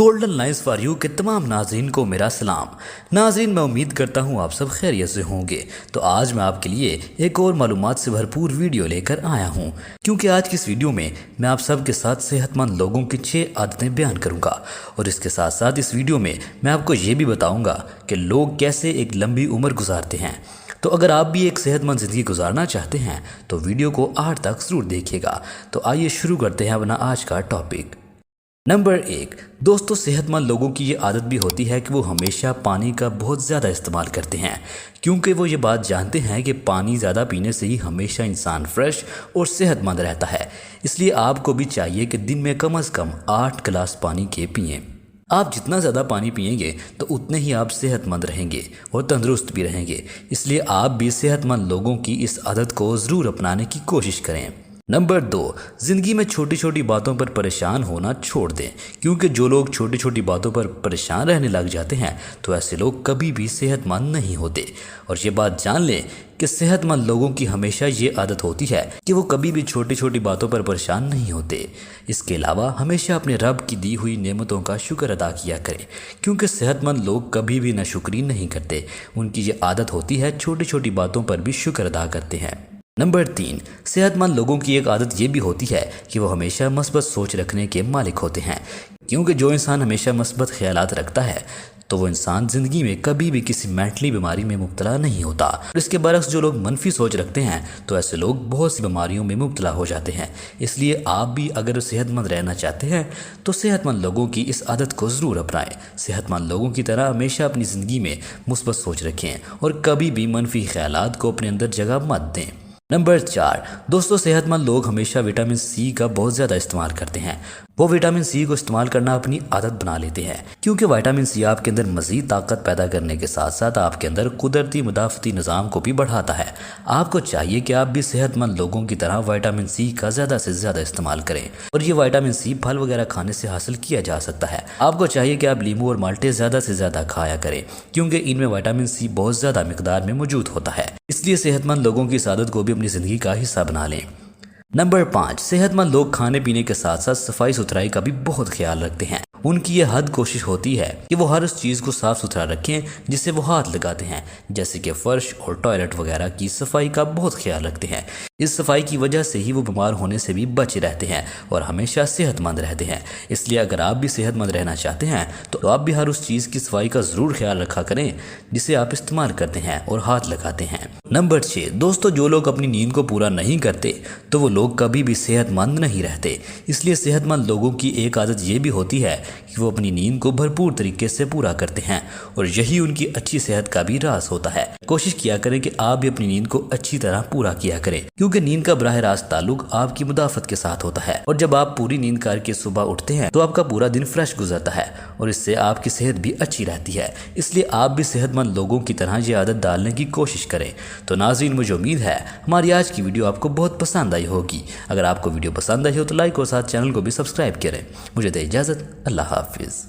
Golden lines for you کے تمام ناظرین کو میرا سلام۔ ناظرین، میں امید کرتا ہوں آپ سب خیریت سے ہوں گے۔ تو آج میں آپ کے لیے ایک اور معلومات سے بھرپور ویڈیو لے کر آیا ہوں، کیونکہ آج کی اس ویڈیو میں آپ سب کے ساتھ صحت مند لوگوں کی 6 عادتیں بیان کروں گا، اور اس کے ساتھ ساتھ اس ویڈیو میں آپ کو یہ بھی بتاؤں گا کہ لوگ کیسے ایک لمبی عمر گزارتے ہیں۔ تو اگر آپ بھی ایک صحت مند زندگی گزارنا چاہتے ہیں تو ویڈیو کو آخر تک ضرور دیکھیے گا۔ تو آئیے شروع کرتے ہیں اپنا آج کا ٹاپک۔ نمبر 1، دوستو، صحت مند لوگوں کی یہ عادت بھی ہوتی ہے کہ وہ ہمیشہ پانی کا بہت زیادہ استعمال کرتے ہیں، کیونکہ وہ یہ بات جانتے ہیں کہ پانی زیادہ پینے سے ہی ہمیشہ انسان فریش اور صحت مند رہتا ہے۔ اس لیے آپ کو بھی چاہیے کہ دن میں کم از کم 8 گلاس پانی کے پئیں۔ آپ جتنا زیادہ پانی پئیں گے تو اتنے ہی آپ صحت مند رہیں گے اور تندرست بھی رہیں گے۔ اس لیے آپ بھی صحت مند لوگوں کی اس عادت کو ضرور اپنانے کی کوشش کریں۔ نمبر 2، زندگی میں چھوٹی چھوٹی باتوں پر پریشان ہونا چھوڑ دیں، کیونکہ جو لوگ چھوٹی چھوٹی باتوں پر پریشان رہنے لگ جاتے ہیں تو ایسے لوگ کبھی بھی صحت مند نہیں ہوتے۔ اور یہ بات جان لیں کہ صحت مند لوگوں کی ہمیشہ یہ عادت ہوتی ہے کہ وہ کبھی بھی چھوٹی چھوٹی باتوں پر پریشان نہیں ہوتے۔ اس کے علاوہ ہمیشہ اپنے رب کی دی ہوئی نعمتوں کا شکر ادا کیا کریں، کیونکہ صحت مند لوگ کبھی بھی ناشکری نہیں کرتے۔ ان کی یہ عادت ہوتی ہے چھوٹی چھوٹی باتوں پر بھی شکر ادا کرتے ہیں۔ نمبر 3، صحت مند لوگوں کی ایک عادت یہ بھی ہوتی ہے کہ وہ ہمیشہ مثبت سوچ رکھنے کے مالک ہوتے ہیں، کیونکہ جو انسان ہمیشہ مثبت خیالات رکھتا ہے تو وہ انسان زندگی میں کبھی بھی کسی مینٹلی بیماری میں مبتلا نہیں ہوتا۔ اور اس کے برعکس جو لوگ منفی سوچ رکھتے ہیں تو ایسے لوگ بہت سی بیماریوں میں مبتلا ہو جاتے ہیں۔ اس لیے آپ بھی اگر صحت مند رہنا چاہتے ہیں تو صحت مند لوگوں کی اس عادت کو ضرور اپنائیں۔ صحت مند لوگوں کی طرح ہمیشہ اپنی زندگی میں مثبت سوچ رکھیں اور کبھی بھی منفی خیالات کو اپنے اندر جگہ مت دیں۔ نمبر 4، دوستو، صحت مند لوگ ہمیشہ وٹامن سی کا بہت زیادہ استعمال کرتے ہیں۔ وہ وٹامن سی کو استعمال کرنا اپنی عادت بنا لیتے ہیں، کیونکہ وٹامن سی آپ کے اندر مزید طاقت پیدا کرنے کے ساتھ ساتھ آپ کے اندر قدرتی مدافعتی نظام کو بھی بڑھاتا ہے۔ آپ کو چاہیے کہ آپ بھی صحت مند لوگوں کی طرح وٹامن سی کا زیادہ سے زیادہ استعمال کریں، اور یہ وٹامن سی پھل وغیرہ کھانے سے حاصل کیا جا سکتا ہے۔ آپ کو چاہیے کہ آپ لیمو اور مالٹے زیادہ سے زیادہ کھایا کریں، کیونکہ ان میں وٹامن سی بہت زیادہ مقدار میں موجود ہوتا ہے۔ اس لیے صحت مند لوگوں کی اس عادت کو بھی اپنی زندگی کا حصہ بنا لیں۔ نمبر 5، صحت مند لوگ کھانے پینے کے ساتھ ساتھ صفائی ستھرائی کا بھی بہت خیال رکھتے ہیں۔ ان کی یہ حد کوشش ہوتی ہے کہ وہ ہر اس چیز کو صاف ستھرا رکھیں جس سے وہ ہاتھ لگاتے ہیں، جیسے کہ فرش اور ٹوائلٹ وغیرہ کی صفائی کا بہت خیال رکھتے ہیں۔ اس صفائی کی وجہ سے ہی وہ بیمار ہونے سے بھی بچے رہتے ہیں اور ہمیشہ صحت مند رہتے ہیں۔ اس لیے اگر آپ بھی صحت مند رہنا چاہتے ہیں تو آپ بھی ہر اس چیز کی صفائی کا ضرور خیال رکھا کریں جسے آپ استعمال کرتے ہیں اور ہاتھ لگاتے ہیں۔ نمبر 6، دوستو، جو لوگ اپنی نیند کو پورا نہیں کرتے تو وہ لوگ کبھی بھی صحت مند نہیں رہتے۔ اس لیے صحت مند لوگوں کی ایک عادت یہ بھی ہوتی ہے کہ وہ اپنی نیند کو بھرپور طریقے سے پورا کرتے ہیں، اور یہی ان کی اچھی صحت کا بھی راز ہوتا ہے۔ کوشش کیا کریں کہ آپ بھی اپنی نیند کو اچھی طرح پورا کیا کریں، کیونکہ نیند کا براہ راست تعلق آپ کی مدافعت کے ساتھ ہوتا ہے، اور جب آپ پوری نیند کر کے صبح اٹھتے ہیں تو آپ کا پورا دن فریش گزرتا ہے اور اس سے آپ کی صحت بھی اچھی رہتی ہے۔ اس لیے آپ بھی صحت مند لوگوں کی طرح یہ عادت ڈالنے کی کوشش کریں۔ تو ناظرین، مجھے امید ہے ہماری آج کی ویڈیو آپ کو بہت پسند آئی ہوگی۔ اگر آپ کو ویڈیو پسند آئی ہو تو لائک اور ساتھ چینل کو بھی سبسکرائب کریں۔ مجھے دے اجازت، اللہ حافظ۔